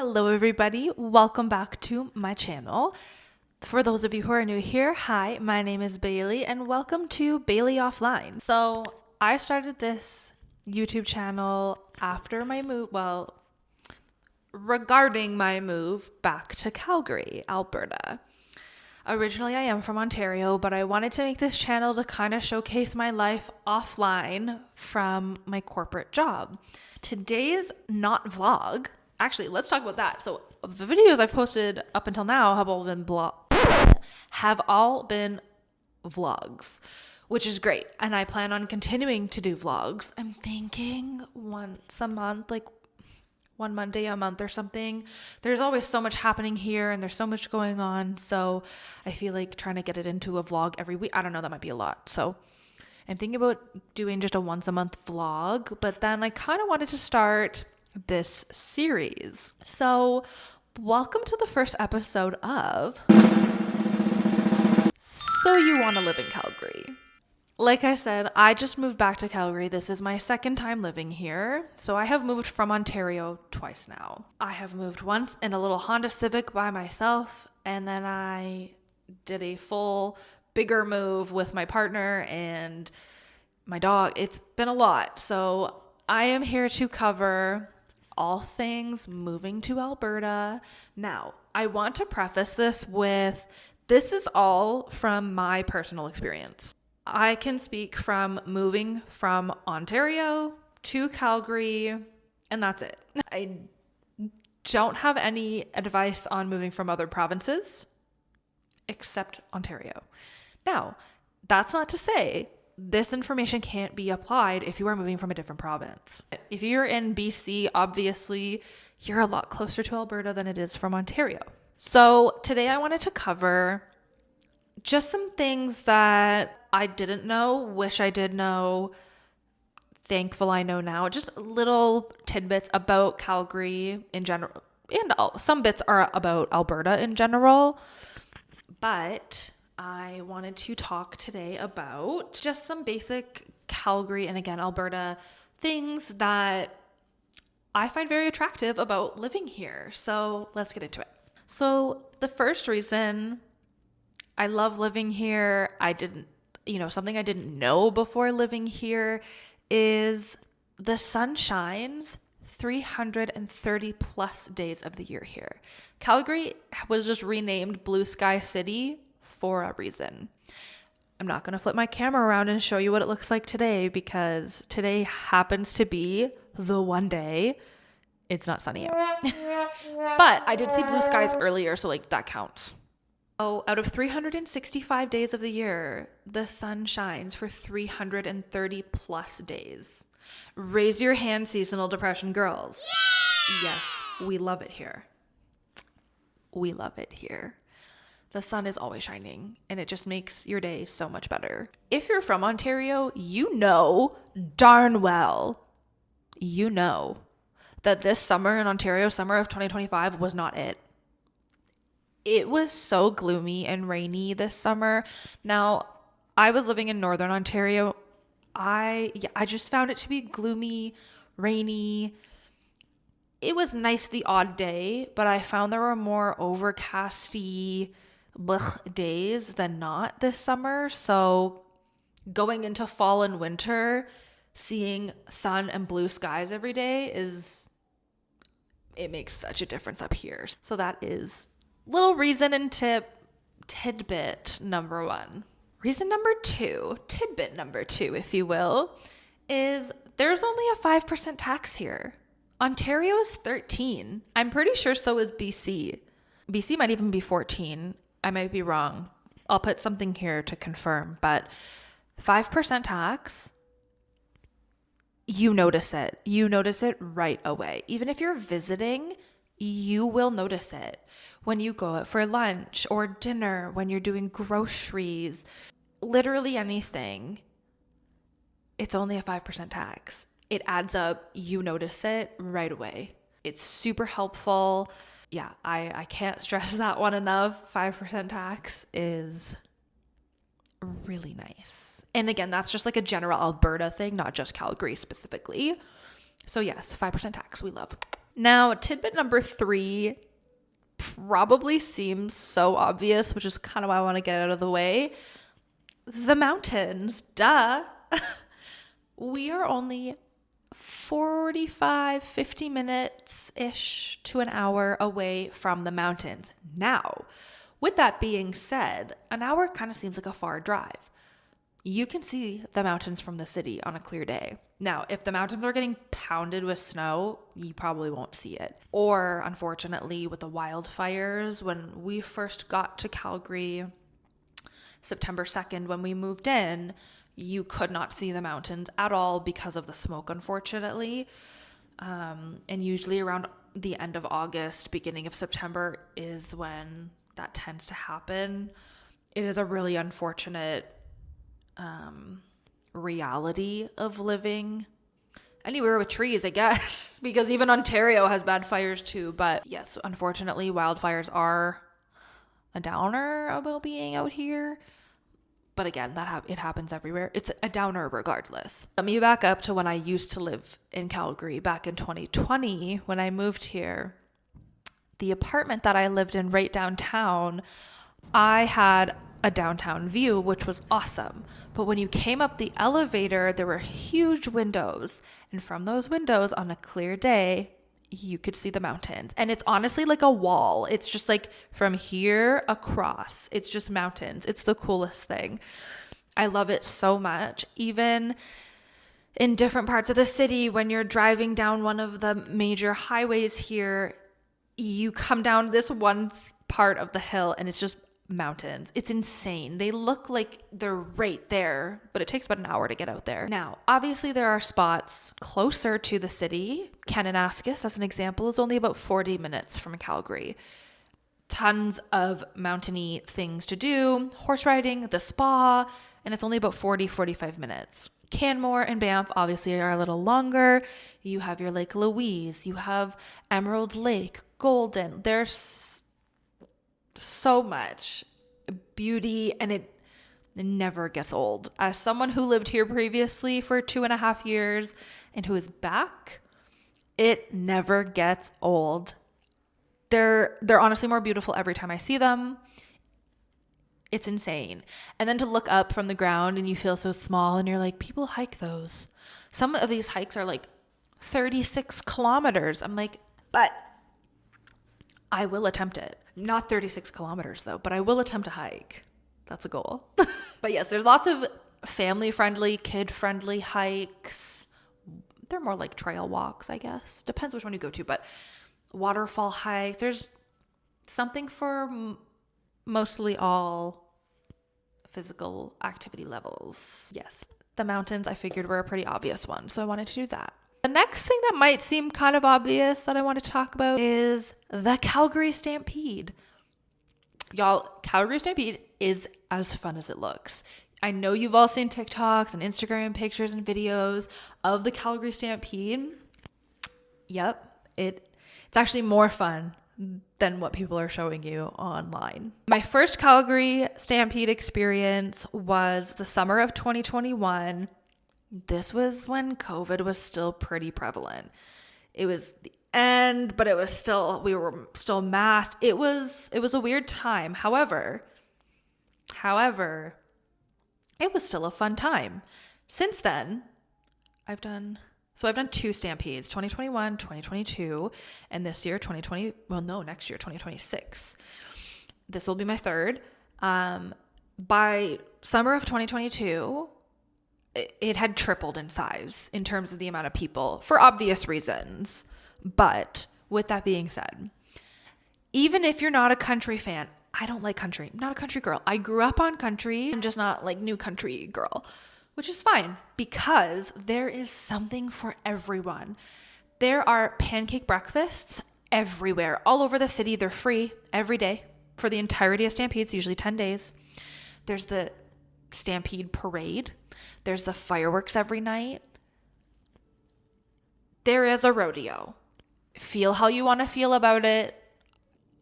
Hello everybody, welcome back to my channel. For those of you who are new here, hi, my name is Bailey and welcome to Bailey Offline. So I started this YouTube channel after my move, regarding my move back to Calgary, Alberta. Originally I am from Ontario, but I wanted to make this channel to kind of showcase my life offline from my corporate job. Today's not vlog. Actually, let's talk about that. So the videos I've posted up until now have all been vlogs, which is great. And I plan on continuing to do vlogs. I'm thinking once a month, like one Monday a month or something. There's always so much happening here and there's so much going on. So I feel like trying to get it into a vlog every week, I don't know, that might be a lot. So I'm thinking about doing just a once a month vlog, but then I kind of wanted to start this series. So welcome to the first episode of So You Want to Live in Calgary. Like I said, I just moved back to Calgary. This is my second time living here. So I have moved from Ontario twice now. I have moved once in a little Honda Civic by myself, and then I did a full bigger move with my partner and my dog. It's been a lot. So I am here to cover all things moving to Alberta. Now, I want to preface this with, this is all from my personal experience. I can speak from moving from Ontario to Calgary, and that's it. I don't have any advice on moving from other provinces except Ontario. Now, that's not to say this information can't be applied if you are moving from a different province. If you're in BC, obviously you're a lot closer to Alberta than it is from Ontario. So today I wanted to cover just some things that I didn't know, wish I did know, thankful I know now, just little tidbits about Calgary in general. And some bits are about Alberta in general, but I wanted to talk today about just some basic Calgary and again, Alberta things that I find very attractive about living here. So let's get into it. So the first reason I love living here, something I didn't know before living here is the sun shines 330 plus days of the year here. Calgary was just renamed Blue Sky City for a reason. I'm not going to flip my camera around and show you what it looks like today because today happens to be the one day it's not sunny out. But I did see blue skies earlier, so that counts. So out of 365 days of the year, the sun shines for 330 plus days. Raise your hand, seasonal depression girls. Yeah! Yes, we love it here. We love it here. The sun is always shining, and it just makes your day so much better. If you're from Ontario, you know darn well, that this summer in Ontario, summer of 2025, was not it. It was so gloomy and rainy this summer. Now, I was living in Northern Ontario. I just found it to be gloomy, rainy. It was nice the odd day, but I found there were more overcasty days than not this summer. So going into fall and winter, seeing sun and blue skies every day it makes such a difference up here. So that is little reason and tidbit number one. Reason number two, tidbit number two, if you will, is there's only a 5% tax here. Ontario is 13. I'm pretty sure so is BC. BC might even be 14. I might be wrong. I'll put something here to confirm, but 5% tax, you notice it. You notice it right away. Even if you're visiting, you will notice it when you go out for lunch or dinner, when you're doing groceries, literally anything. It's only a 5% tax. It adds up. You notice it right away. It's super helpful. Yeah, I can't stress that one enough. 5% tax is really nice. And again, that's just like a general Alberta thing, not just Calgary specifically. So yes, 5% tax, we love. Now, tidbit number 3 probably seems so obvious, which is kind of why I want to get out of the way. The mountains, duh. We are only 45, 50 minutes-ish to an hour away from the mountains. Now, with that being said, an hour kind of seems like a far drive. You can see the mountains from the city on a clear day. Now, if the mountains are getting pounded with snow, you probably won't see it. Or, unfortunately, with the wildfires, when we first got to Calgary, September 2nd, when we moved in, you could not see the mountains at all because of the smoke, unfortunately. And usually around the end of August, beginning of September is when that tends to happen. It is a really unfortunate reality of living anywhere with trees, I guess, because even Ontario has bad fires too. But yes, unfortunately, wildfires are a downer about being out here. But again, it happens everywhere. It's a downer regardless. Let me back up to when I used to live in Calgary back in 2020 when I moved here. The apartment that I lived in right downtown, I had a downtown view, which was awesome. But when you came up the elevator, there were huge windows. And from those windows on a clear day, you could see the mountains. And it's honestly like a wall. It's just like from here across. It's just mountains. It's the coolest thing. I love it so much. Even in different parts of the city, when you're driving down one of the major highways here, you come down this one part of the hill and it's just mountains. It's insane. They look like they're right there, but it takes about an hour to get out there. Now, obviously there are spots closer to the city. Kananaskis, as an example, is only about 40 minutes from Calgary. Tons of mountainy things to do, horse riding, the spa, and it's only about 45 minutes. Canmore and Banff obviously are a little longer. You have your Lake Louise, you have Emerald Lake, Golden. There's so much beauty, and it never gets old. As someone who lived here previously for 2.5 years and who is back, it never gets old. They're honestly more beautiful every time I see them. It's insane. And then to look up from the ground and you feel so small and you're like, people hike those. Some of these hikes are like 36 kilometers. I'm like, but I will attempt it. Not 36 kilometers though, but I will attempt a hike. That's a goal. But yes, there's lots of family-friendly, kid-friendly hikes. They're more like trail walks, I guess. Depends which one you go to, but waterfall hikes. There's something for mostly all physical activity levels. Yes, the mountains I figured were a pretty obvious one, so I wanted to do that. The next thing that might seem kind of obvious that I want to talk about is the Calgary Stampede. Y'all, Calgary Stampede is as fun as it looks. I know you've all seen TikToks and Instagram pictures and videos of the Calgary Stampede. Yep, it's actually more fun than what people are showing you online. My first Calgary Stampede experience was the summer of 2021. This was when COVID was still pretty prevalent. It was the end, but we were still masked. It was a weird time. However, it was still a fun time. Since then, I've done 2 Stampedes, 2021, 2022, and this year, next year, 2026. This will be my third. By summer of 2022, it had tripled in size in terms of the amount of people for obvious reasons. But with that being said, even if you're not a country fan, I don't like country. I'm not a country girl. I grew up on country. I'm just not like new country girl, which is fine because there is something for everyone. There are pancake breakfasts everywhere, all over the city. They're free every day for the entirety of Stampedes, usually 10 days. There's the Stampede parade. There's the fireworks every night. There is a rodeo. Feel how you want to feel about it.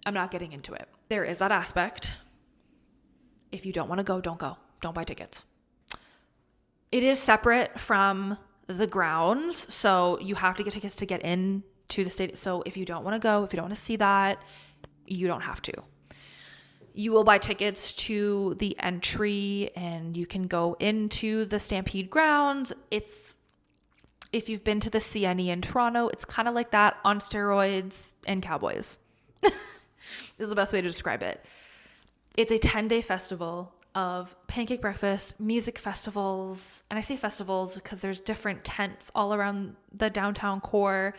I'm not getting into it. There is that aspect. If you don't want to go, don't go. Don't buy tickets. It is separate from the grounds, so you have to get tickets to get in to the stadium. So if you don't want to go, if you don't want to see that, you don't have to. You will buy tickets to the entry and you can go into the Stampede grounds. If you've been to the CNE in Toronto, it's kind of like that on steroids and cowboys. This is the best way to describe it. It's a 10-day festival of pancake breakfast, music festivals. And I say festivals because there's different tents all around the downtown core.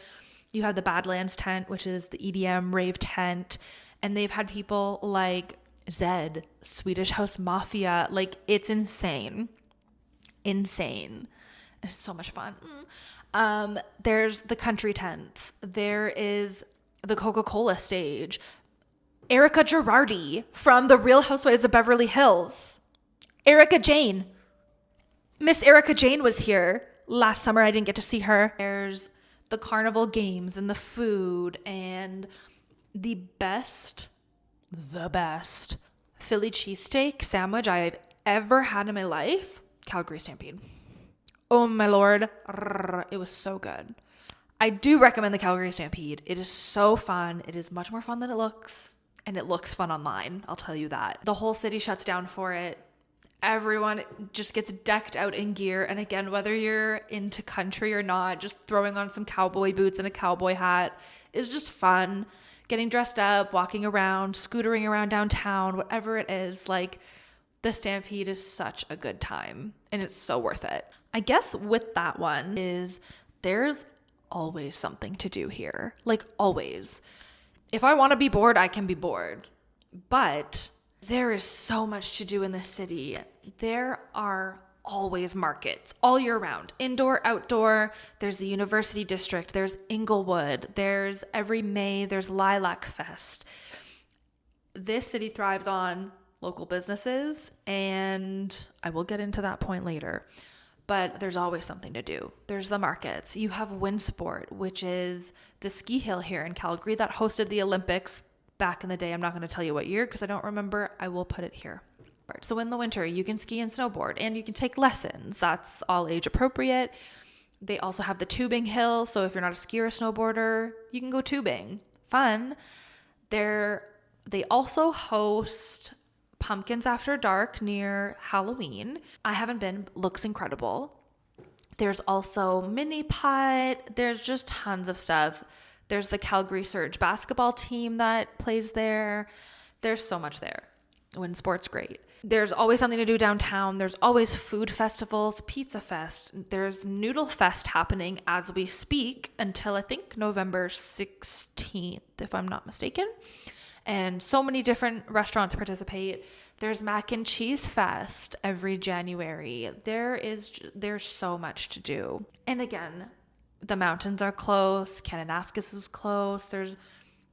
You have the Badlands tent, which is the EDM rave tent. And they've had people like Zed, Swedish House Mafia. Like, it's insane. It's so much fun. There's the country tent. There is the Coca-Cola stage. Erica Girardi from The Real Housewives of Beverly Hills. Erica Jane. Miss Erica Jane was here last summer. I didn't get to see her. There's the carnival games and the food and the best Philly cheesesteak sandwich I've ever had in my life. Calgary Stampede. Oh my Lord. It was so good. I do recommend the Calgary Stampede. It is so fun. It is much more fun than it looks. And it looks fun online. I'll tell you that. The whole city shuts down for it. Everyone just gets decked out in gear. And again, whether you're into country or not, just throwing on some cowboy boots and a cowboy hat is just fun. Getting dressed up, walking around, scootering around downtown, whatever it is, like the Stampede is such a good time and it's so worth it. I guess with that one is there's always something to do here. Like always. If I want to be bored, I can be bored. But there is so much to do in this city. There are always markets all year round, indoor, outdoor. There's the University District. There's Inglewood. There's every May, there's Lilac Fest. This city thrives on local businesses, and I will get into that point later. But there's always something to do. There's the markets. You have Windsport, which is the ski hill here in Calgary that hosted the Olympics back in the day. I'm not going to tell you what year because I don't remember. I will put it here. So in the winter, you can ski and snowboard and you can take lessons. That's all age appropriate. They also have the tubing hill. So if you're not a skier or snowboarder, you can go tubing. Fun. They also host Pumpkins After Dark near Halloween. I haven't been. Looks incredible. There's also mini putt. There's just tons of stuff. There's the Calgary Surge basketball team that plays there. There's so much there. Windsport's great. There's always something to do downtown. There's always food festivals, Pizza Fest. There's Noodle Fest happening as we speak until I think November 16th, if I'm not mistaken. And so many different restaurants participate. There's Mac and Cheese Fest every January. There's so much to do. And again, the mountains are close. Kananaskis is close. There's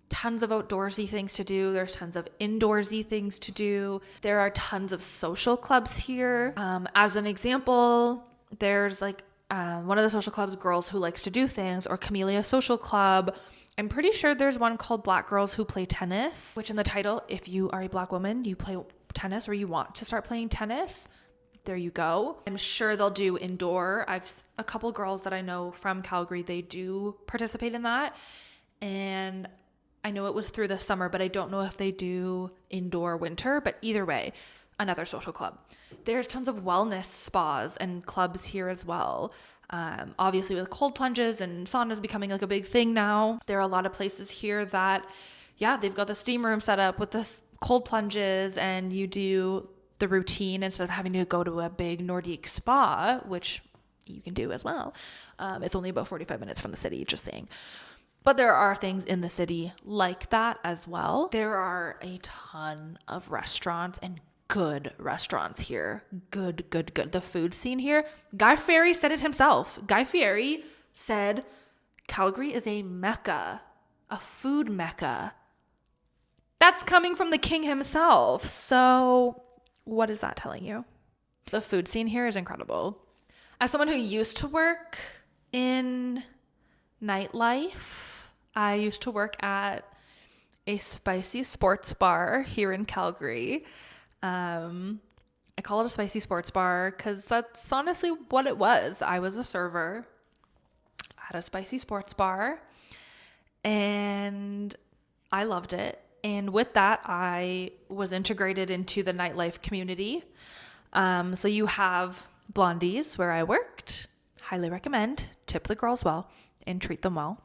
tons of outdoorsy things to do. There's tons of indoorsy things to do. There are tons of social clubs here. As an example, there's like one of the social clubs, Girls Who Likes to Do Things, or Camellia Social Club. I'm pretty sure there's one called Black Girls Who Play Tennis, which in the title, if you are a Black woman, you play tennis or you want to start playing tennis, there you go. I'm sure they'll do indoor. I've a couple girls that I know from Calgary, they do participate in that. And I know it was through the summer, but I don't know if they do indoor winter, but either way, another social club. There's tons of wellness spas and clubs here as well. Obviously with cold plunges and saunas becoming like a big thing now, there are a lot of places here that, they've got the steam room set up with the cold plunges and you do the routine instead of having to go to a big Nordique spa, which you can do as well. It's only about 45 minutes from the city, just saying. But there are things in the city like that as well. There are a ton of restaurants and good restaurants here. Good. The food scene here. Guy Fieri said it himself. Guy Fieri said Calgary is a mecca, a food mecca. That's coming from the king himself. So what is that telling you? The food scene here is incredible. As someone who used to work in nightlife, I used to work at a spicy sports bar here in Calgary. I call it a spicy sports bar because that's honestly what it was. I was a server at a spicy sports bar, And I loved it. And with that, I was integrated into the nightlife community. So you have Blondie's, where I worked. Highly recommend. Tip the girls well and treat them well.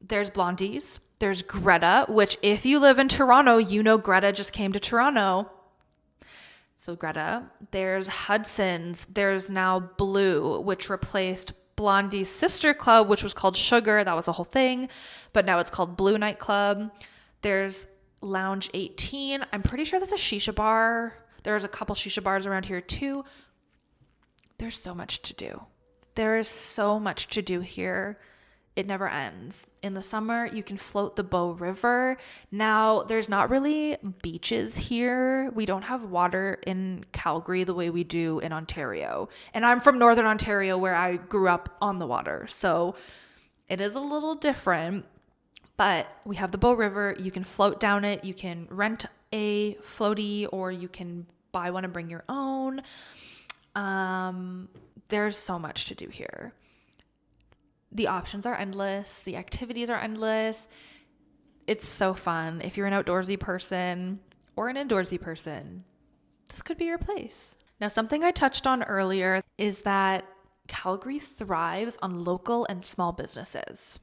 There's Blondie's. There's Greta, which if you live in Toronto, you know Greta just came to Toronto. So Greta. There's Hudson's. There's now Blue, which replaced Blondie's sister club, which was called Sugar. That was a whole thing. But now it's called Blue Nightclub. There's Lounge 18. I'm pretty sure that's a shisha bar. There's a couple shisha bars around here too. There's so much to do. There is so much to do here. It never ends. In the summer, you can float the Bow River. Now, there's not really beaches here. We don't have water in Calgary the way we do in Ontario. And I'm from Northern Ontario where I grew up on the water. So it is a little different. But we have the Bow River. You can float down it. You can rent a floaty or you can buy one and bring your own. There's so much to do here. The options are endless. The activities are endless. It's so fun. If you're an outdoorsy person or an indoorsy person, this could be your place. Now, something I touched on earlier is that Calgary thrives on local and small businesses.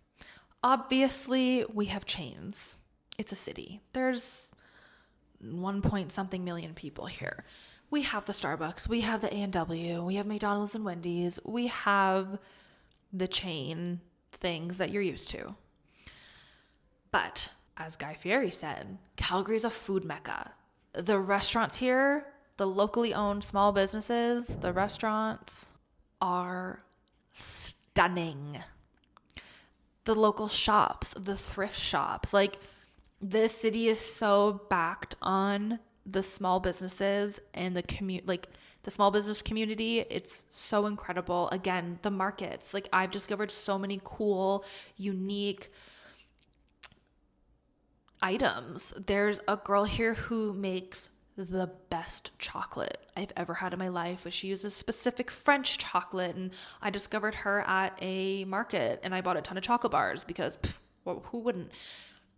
Obviously, we have chains. It's a city. There's 1 point something million people here. We have the Starbucks. We have the A&W. We have McDonald's and Wendy's. We have the chain things that you're used to. But as Guy Fieri said, Calgary's a food mecca. The restaurants here, the locally owned small businesses, the restaurants are stunning. The local shops, the thrift shops, like this city is so backed on the small businesses and the small business community. It's so incredible. Again, the markets, like I've discovered so many cool, unique items. There's a girl here who makes the best chocolate I've ever had in my life, but she uses specific French chocolate, and I discovered her at a market and I bought a ton of chocolate bars because well, who wouldn't?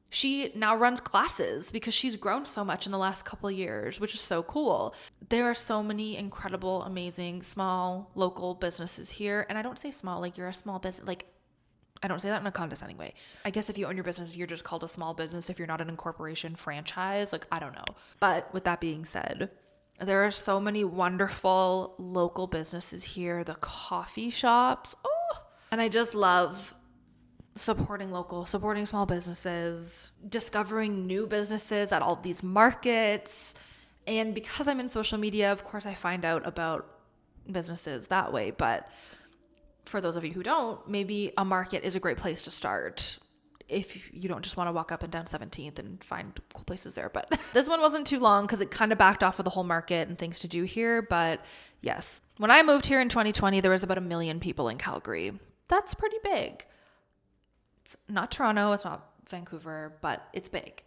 She now runs classes because she's grown so much in the last couple of years, which is so cool. There are so many incredible, amazing, small, local businesses here. And I don't say small, like you're a small business, like I don't say that in a condescending way. I guess if you own your business, you're just called a small business if you're not an incorporation franchise. Like, I don't know. But with that being said, there are so many wonderful local businesses here. The coffee shops. Oh, and I just love supporting local, supporting small businesses, discovering new businesses at all these markets. And because I'm in social media, of course, I find out about businesses that way. But for those of you who don't, maybe a market is a great place to start if you don't just want to walk up and down 17th and find cool places there. But this one wasn't too long because it kind of backed off of the whole market and things to do here. But yes, when I moved here in 2020, there was about 1 million people in Calgary. That's pretty big. It's not Toronto, it's not Vancouver, but it's big.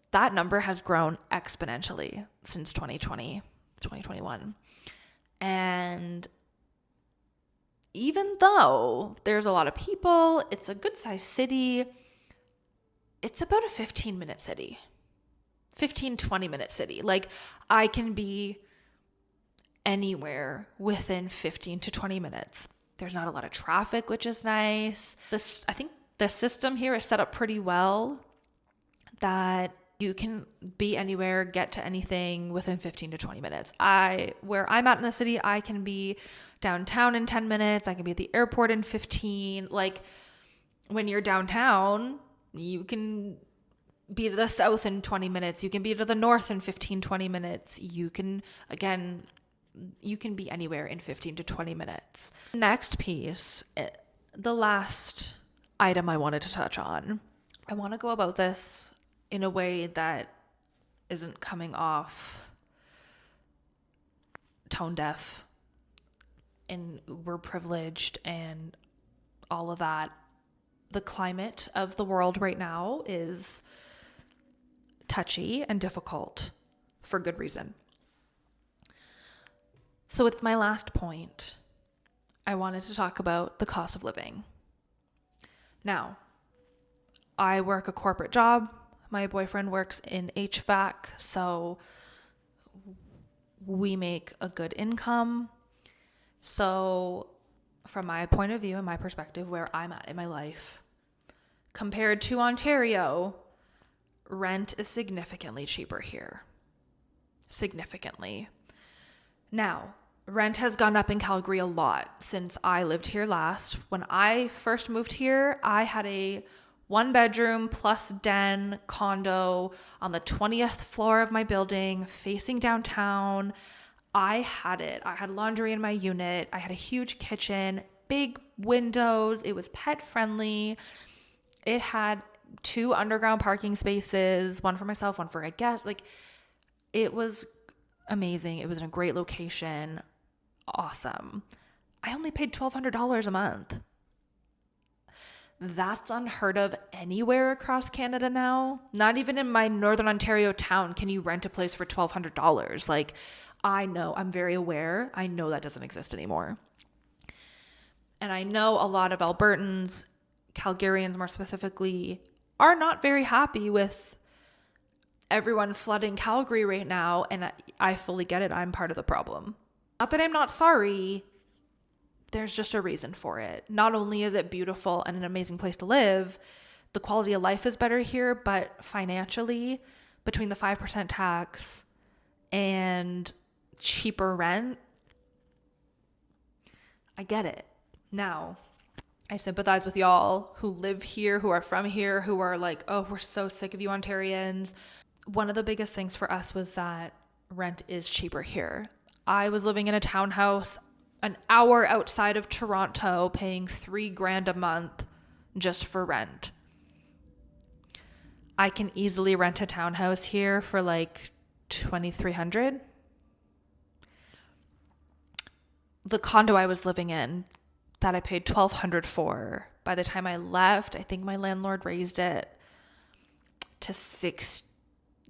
That number has grown exponentially since 2020, 2021. And even though there's a lot of people, it's a good sized city, it's about a 15-minute city, 20-minute city. Like I can be anywhere within 15 to 20 minutes. There's not a lot of traffic, which is nice. I think the system here is set up pretty well that you can be anywhere, get to anything within 15 to 20 minutes. Where I'm at in the city, I can be downtown in 10 minutes. I can be at the airport in 15. Like when you're downtown, you can be to the south in 20 minutes. You can be to the north in 15, 20 minutes. You can be anywhere in 15 to 20 minutes. Next piece, the last item I wanted to touch on. I want to go about this in a way that isn't coming off tone deaf and we're privileged and all of that. The climate of the world right now is touchy and difficult for good reason. So with my last point, I wanted to talk about the cost of living. Now, I work a corporate job. My boyfriend works in HVAC, so we make a good income. So from my point of view and my perspective, where I'm at in my life, compared to Ontario, rent is significantly cheaper here. Significantly. Now, rent has gone up in Calgary a lot since I lived here last. When I first moved here, I had a 1-bedroom plus den condo on the 20th floor of my building facing downtown. I had it. I had laundry in my unit. I had a huge kitchen, big windows. It was pet friendly. It had 2 underground parking spaces, one for myself, one for a guest. Like, it was amazing. It was in a great location. Awesome. I only paid $1,200 a month. That's unheard of anywhere across Canada now. Not even in my Northern Ontario town can you rent a place for $1,200. Like, I know, I'm very aware. I know that doesn't exist anymore. And I know a lot of Albertans, Calgarians more specifically, are not very happy with everyone flooding Calgary right now. And I fully get it. I'm part of the problem. Not that I'm not sorry. There's just a reason for it. Not only is it beautiful and an amazing place to live, the quality of life is better here, but financially, between the 5% tax and cheaper rent, I get it. Now, I sympathize with y'all who live here, who are from here, who are like, oh, we're so sick of you Ontarians. One of the biggest things for us was that rent is cheaper here. I was living in a townhouse an hour outside of Toronto, paying $3,000 a month just for rent. I can easily rent a townhouse here for like $2,300. The condo I was living in that I paid $1,200 for, by the time I left, I think my landlord raised it to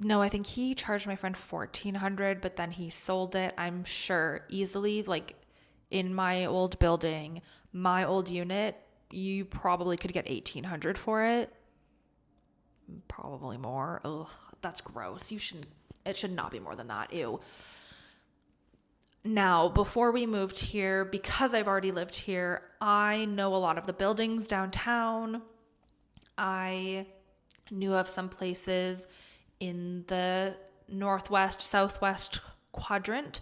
I think he charged my friend $1,400, but then he sold it, I'm sure, easily. Like, in my old building, my old unit, you probably could get $1,800 for it. Probably more. Ugh, that's gross. It should not be more than that. Ew. Now, before we moved here, because I've already lived here, I know a lot of the buildings downtown. I knew of some places in the northwest, southwest quadrant.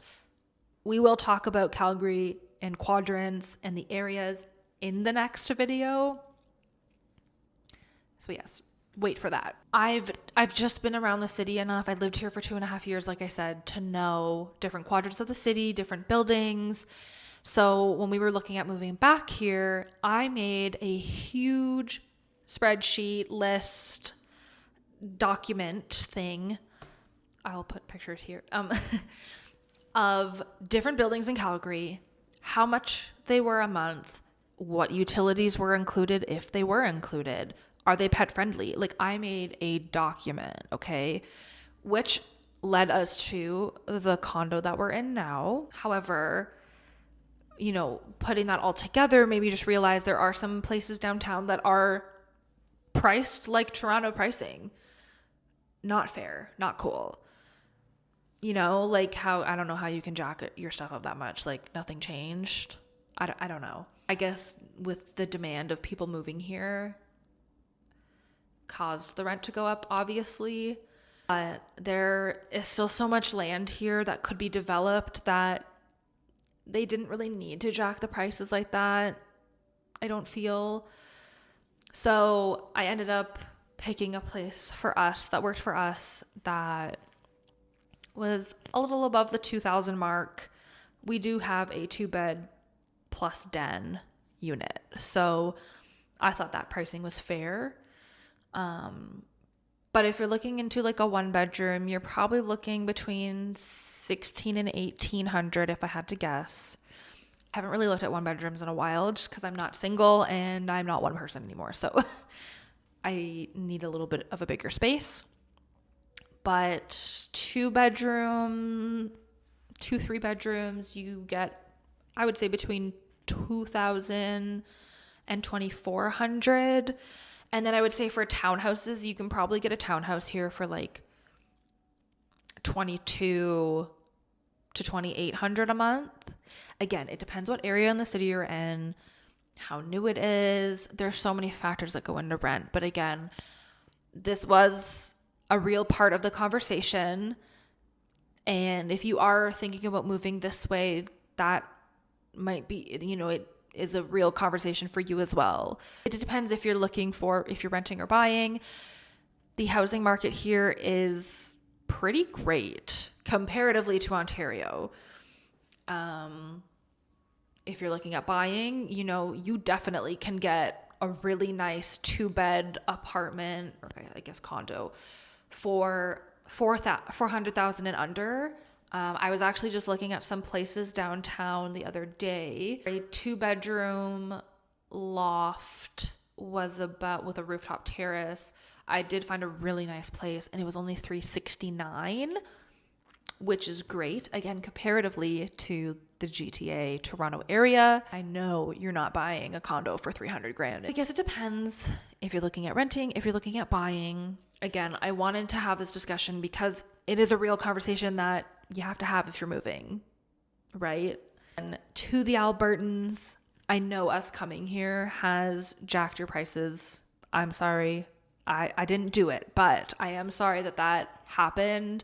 We will talk about Calgary and quadrants and the areas in the next video. So yes, wait for that. I've just been around the city enough. I lived here for 2.5 years, like I said, to know different quadrants of the city, different buildings. So when we were looking at moving back here, I made a huge spreadsheet list document thing. I'll put pictures here. Of different buildings in Calgary, how much they were a month, what utilities were included, if they were included, are they pet friendly? Like, I made a document, okay, which led us to the condo that we're in now. However, putting that all together made me just realize there are some places downtown that are priced like Toronto pricing. Not fair, not cool. Like how, I don't know how you can jack your stuff up that much. Like, nothing changed. I don't know. I guess with the demand of people moving here caused the rent to go up, obviously. But there is still so much land here that could be developed that they didn't really need to jack the prices like that, I don't feel. So I ended up picking a place for us that worked for us that was a little above the 2,000 mark. We do have a 2-bed plus den unit. So I thought that pricing was fair. But if you're looking into like a 1-bedroom, you're probably looking between $1,600 and $1,800 if I had to guess. I haven't really looked at 1-bedrooms in a while just because I'm not single and I'm not one person anymore. So I need a little bit of a bigger space. But 2-3 bedrooms, you get, I would say, between $2,000 and $2,400. And then I would say for townhouses, you can probably get a townhouse here for like 22 to 2,800 a month. Again, it depends what area in the city you're in, how new it is. There's so many factors that go into rent. But again, this was a real part of the conversation. And if you are thinking about moving this way, that might be, you know, it is a real conversation for you as well. It depends if you're renting or buying. The housing market here is pretty great comparatively to Ontario. If you're looking at buying, you know, you definitely can get a really nice 2-bed apartment, or I guess condo, for $400,000 and under. I was actually just looking at some places downtown the other day. A 2-bedroom loft was about, with a rooftop terrace. I did find a really nice place, and it was only $369, which is great. Again, comparatively to the GTA Toronto area. I know you're not buying a condo for $300,000. I guess it depends if you're looking at renting, if you're looking at buying. Again, I wanted to have this discussion because it is a real conversation that you have to have if you're moving, right? And to the Albertans, I know us coming here has jacked your prices. I'm sorry. I didn't do it, but I am sorry that happened,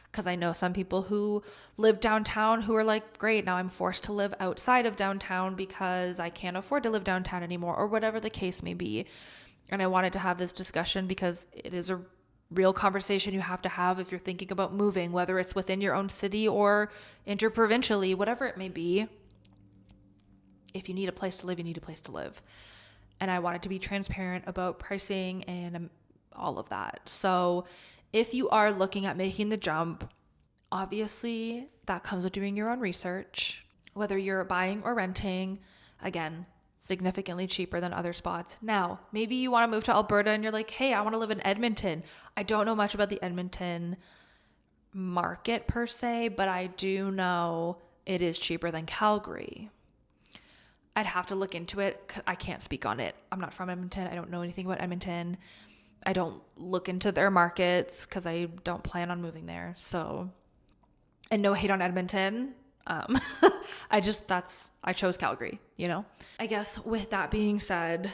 because I know some people who live downtown who are like, great, now I'm forced to live outside of downtown because I can't afford to live downtown anymore, or whatever the case may be. And I wanted to have this discussion because it is a real conversation you have to have if you're thinking about moving, whether it's within your own city or interprovincially, whatever it may be. If you need a place to live, you need a place to live. And I wanted to be transparent about pricing and all of that. So if you are looking at making the jump, obviously that comes with doing your own research. Whether you're buying or renting, again, significantly cheaper than other spots. Now, maybe you want to move to Alberta and you're like, hey, I want to live in Edmonton. I don't know much about the Edmonton market per se, but I do know it is cheaper than Calgary. I'd have to look into it. I can't speak on it. I'm not from Edmonton. I don't know anything about Edmonton. I don't look into their markets because I don't plan on moving there. So, and no hate on Edmonton. I chose Calgary, you know? I guess with that being said,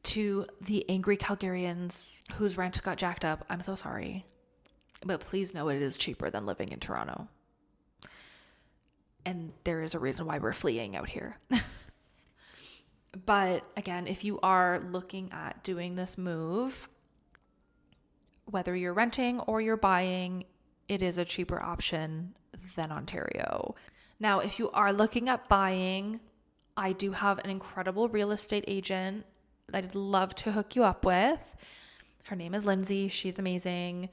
to the angry Calgarians whose rent got jacked up, I'm so sorry. But please know it is cheaper than living in Toronto. And there is a reason why we're fleeing out here. But again, if you are looking at doing this move, whether you're renting or you're buying, it is a cheaper option than Ontario. Now, if you are looking at buying, I do have an incredible real estate agent that I'd love to hook you up with. Her name is Lindsay. She's amazing.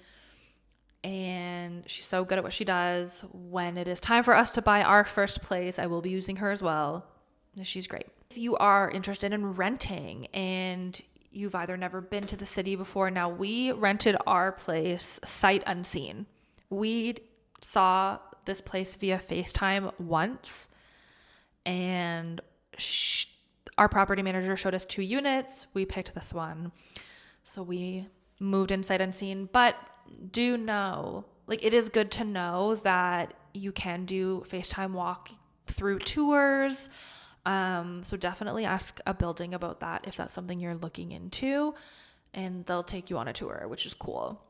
And she's so good at what she does. When it is time for us to buy our first place, I will be using her as well. She's great. If you are interested in renting and you've either never been to the city before, now we rented our place sight unseen. We saw this place via FaceTime once, and our property manager showed us 2 units. We picked this one. So we moved in sight unseen, but do know, like, it is good to know that you can do FaceTime walk through tours. So definitely ask a building about that if that's something you're looking into, and they'll take you on a tour, which is cool.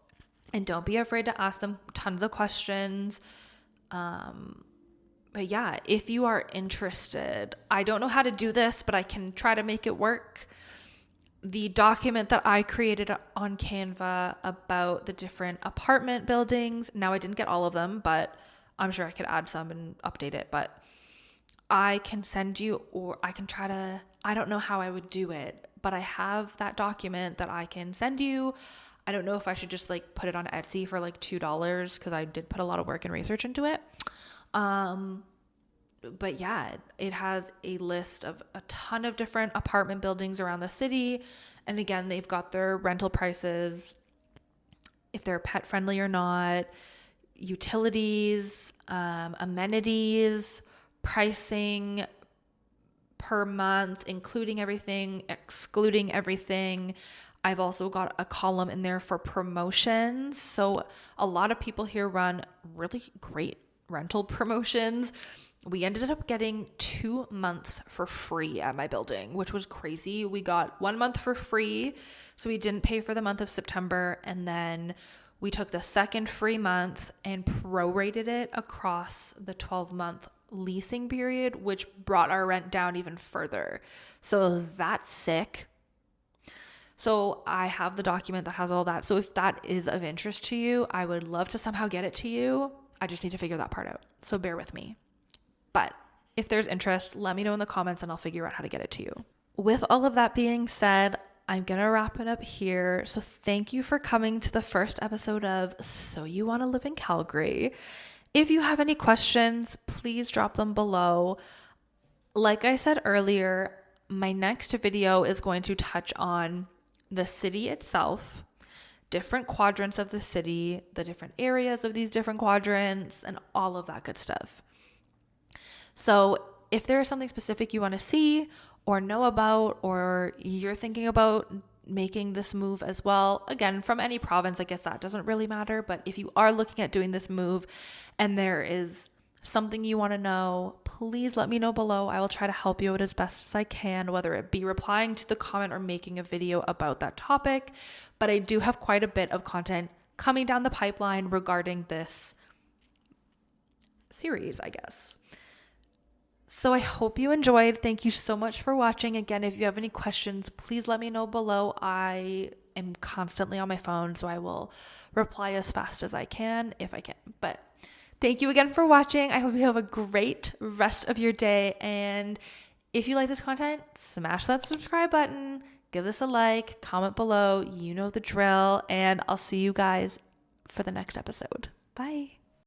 And don't be afraid to ask them tons of questions. But yeah, if you are interested, I don't know how to do this, but I can try to make it work. The document that I created on Canva about the different apartment buildings, now I didn't get all of them, but I'm sure I could add some and update it, but I can send you, or I can try to, I don't know how I would do it, but I have that document that I can send you. I don't know if I should just like put it on Etsy for like $2 because I did put a lot of work and research into it. But yeah, it has a list of a ton of different apartment buildings around the city. And again, they've got their rental prices, if they're pet friendly or not, utilities, amenities, pricing per month, including everything, excluding everything. I've also got a column in there for promotions. So a lot of people here run really great rental promotions. We ended up getting 2 months for free at my building, which was crazy. We got 1 month for free, so we didn't pay for the month of September. And then we took the second free month and prorated it across the 12-month leasing period, which brought our rent down even further. So that's sick. So I have the document that has all that. So if that is of interest to you, I would love to somehow get it to you. I just need to figure that part out. So bear with me. But if there's interest, let me know in the comments and I'll figure out how to get it to you. With all of that being said, I'm going to wrap it up here. So thank you for coming to the first episode of So You Want to Live in Calgary. If you have any questions, please drop them below. Like I said earlier, my next video is going to touch on the city itself, different quadrants of the city, the different areas of these different quadrants, and all of that good stuff. So if there is something specific you want to see or know about, or you're thinking about making this move as well, again, from any province, I guess that doesn't really matter. But if you are looking at doing this move and there is something you want to know, please let me know below. I will try to help you out as best as I can, whether it be replying to the comment or making a video about that topic. But I do have quite a bit of content coming down the pipeline regarding this series, I guess. So I hope you enjoyed. Thank you so much for watching. Again, if you have any questions, please let me know below. I am constantly on my phone, so I will reply as fast as I can if I can. But thank you again for watching. I hope you have a great rest of your day. And if you like this content, smash that subscribe button, give this a like, comment below. You know the drill. And I'll see you guys for the next episode. Bye.